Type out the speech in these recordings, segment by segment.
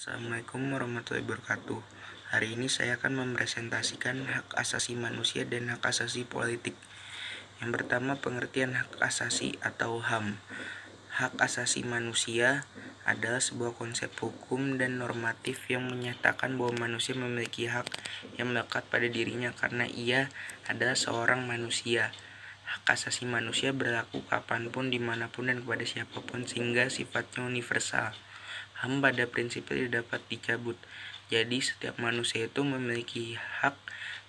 Assalamualaikum warahmatullahi wabarakatuh. Hari ini saya akan mempresentasikan hak asasi manusia dan hak asasi politik. Yang pertama, pengertian hak asasi atau HAM. Hak asasi manusia adalah sebuah konsep hukum dan normatif yang menyatakan bahwa manusia memiliki hak yang melekat pada dirinya karena ia adalah seorang manusia. Hak asasi manusia berlaku kapanpun, dimanapun, dan kepada siapapun sehingga sifatnya universal. HAM pada prinsipnya tidak dapat dicabut. Jadi setiap manusia itu memiliki hak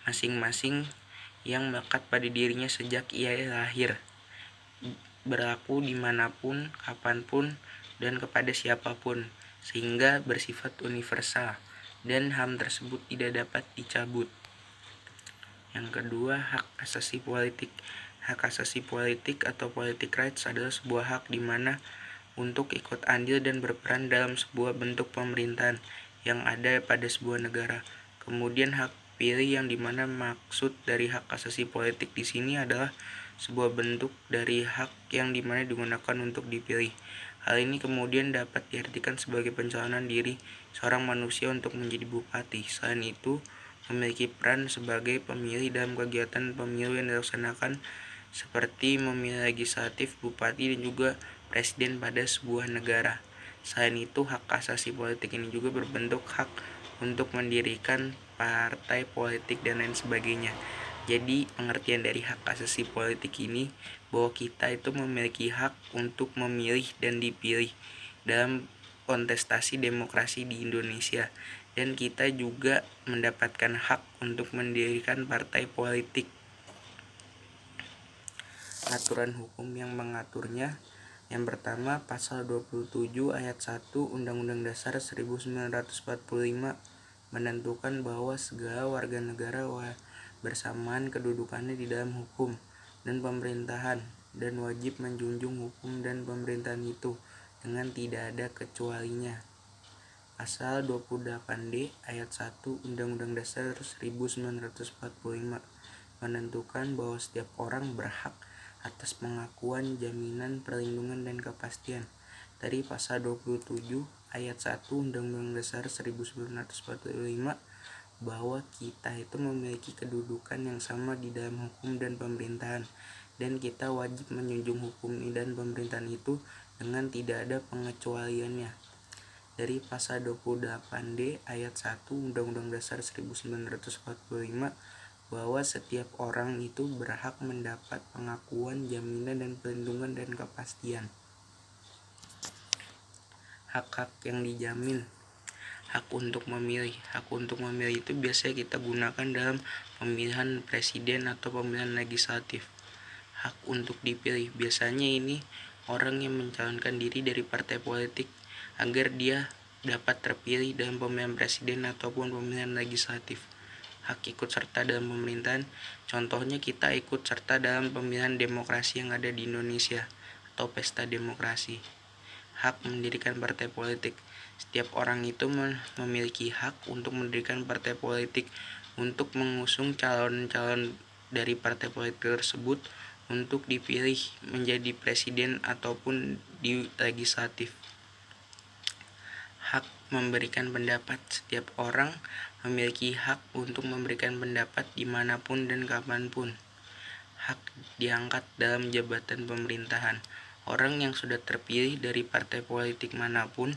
masing-masing yang melekat pada dirinya sejak ia lahir, berlaku dimanapun, kapanpun, dan kepada siapapun, sehingga bersifat universal, dan HAM tersebut tidak dapat dicabut. Yang kedua, hak asasi politik. Hak asasi politik atau politic rights adalah sebuah hak di mana untuk ikut andil dan berperan dalam sebuah bentuk pemerintahan yang ada pada sebuah negara. Kemudian hak pilih, yang dimana maksud dari hak asasi politik di sini adalah sebuah bentuk dari hak yang dimana digunakan untuk dipilih. Hal ini kemudian dapat diartikan sebagai pencalonan diri seorang manusia untuk menjadi bupati. Selain itu, memiliki peran sebagai pemilih dalam kegiatan pemilu yang dilaksanakan seperti memilih legislatif, bupati, dan juga presiden pada sebuah negara. Selain itu, hak asasi politik ini juga berbentuk hak untuk mendirikan partai politik dan lain sebagainya. Jadi, pengertian dari hak asasi politik ini bahwa kita itu memiliki hak untuk memilih dan dipilih dalam kontestasi demokrasi di Indonesia, dan kita juga mendapatkan hak untuk mendirikan partai politik. Aturan hukum yang mengaturnya. Yang pertama, pasal 27 ayat 1 Undang-Undang Dasar 1945 menentukan bahwa segala warga negara bersamaan kedudukannya di dalam hukum dan pemerintahan dan wajib menjunjung hukum dan pemerintahan itu dengan tidak ada kecualinya. Pasal 28D ayat 1 Undang-Undang Dasar 1945 menentukan bahwa setiap orang berhak atas pengakuan, jaminan, perlindungan, dan kepastian. Dari pasal 27 ayat 1 Undang-Undang Dasar 1945 bahwa kita itu memiliki kedudukan yang sama di dalam hukum dan pemerintahan, dan kita wajib menjunjung hukum dan pemerintahan itu dengan tidak ada pengecualiannya. Dari pasal 28D ayat 1 Undang-Undang Dasar 1945 bahwa setiap orang itu berhak mendapat pengakuan, jaminan, dan perlindungan dan kepastian. Hak-hak yang dijamin. Hak untuk memilih. Hak untuk memilih itu biasanya kita gunakan dalam pemilihan presiden atau pemilihan legislatif. Hak untuk dipilih. Biasanya ini orang yang mencalonkan diri dari partai politik agar dia dapat terpilih dalam pemilihan presiden ataupun pemilihan legislatif. Hak ikut serta dalam pemerintahan, contohnya kita ikut serta dalam pemilihan demokrasi yang ada di Indonesia atau pesta demokrasi. Hak mendirikan partai politik. Setiap orang itu memiliki hak untuk mendirikan partai politik untuk mengusung calon-calon dari partai politik tersebut untuk dipilih menjadi presiden ataupun di legislatif. Hak memberikan pendapat. Setiap orang memiliki hak untuk memberikan pendapat dimanapun dan kapanpun. Hak diangkat dalam jabatan pemerintahan. Orang yang sudah terpilih dari partai politik manapun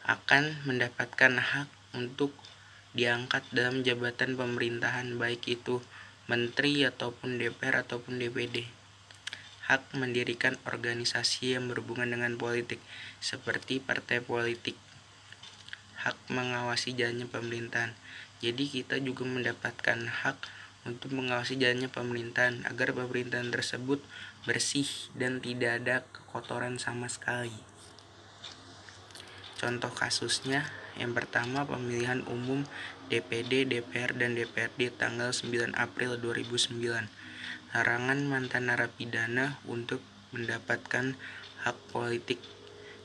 akan mendapatkan hak untuk diangkat dalam jabatan pemerintahan, baik itu menteri ataupun DPR ataupun DPD. Hak mendirikan organisasi yang berhubungan dengan politik seperti partai politik. Hak mengawasi jalannya pemerintahan. Jadi kita juga mendapatkan hak untuk mengawasi jalannya pemerintahan agar pemerintahan tersebut bersih dan tidak ada kekotoran sama sekali. Contoh kasusnya, yang pertama pemilihan umum DPD, DPR, dan DPRD tanggal 9 April 2009. Larangan mantan narapidana untuk mendapatkan hak politik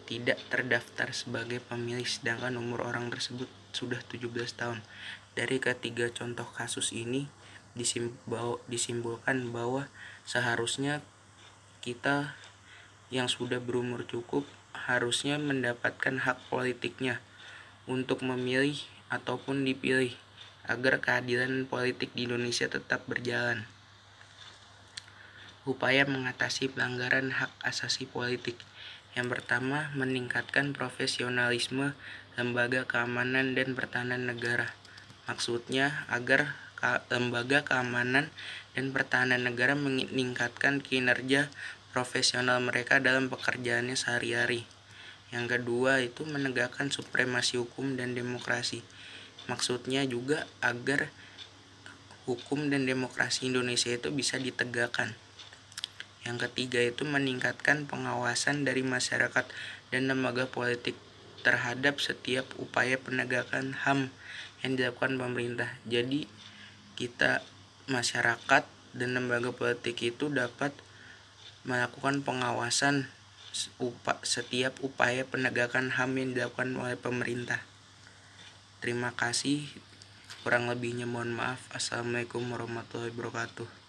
tidak terdaftar sebagai pemilih sedangkan umur orang tersebut sudah 17 tahun. Dari ketiga contoh kasus ini disimpulkan bahwa seharusnya kita yang sudah berumur cukup harusnya mendapatkan hak politiknya untuk memilih ataupun dipilih agar keadilan politik di Indonesia tetap berjalan. Upaya mengatasi pelanggaran hak asasi politik. Yang pertama, meningkatkan profesionalisme lembaga keamanan dan pertahanan negara. Maksudnya agar lembaga keamanan dan pertahanan negara meningkatkan kinerja profesional mereka dalam pekerjaannya sehari-hari. Yang kedua itu menegakkan supremasi hukum dan demokrasi. Maksudnya juga agar hukum dan demokrasi Indonesia itu bisa ditegakkan. Yang ketiga itu meningkatkan pengawasan dari masyarakat dan lembaga politik terhadap setiap upaya penegakan HAM yang dilakukan pemerintah. Jadi kita masyarakat dan lembaga politik itu dapat melakukan pengawasan setiap upaya penegakan HAM yang dilakukan oleh pemerintah. Terima kasih. Kurang lebihnya mohon maaf. Assalamualaikum warahmatullahi wabarakatuh.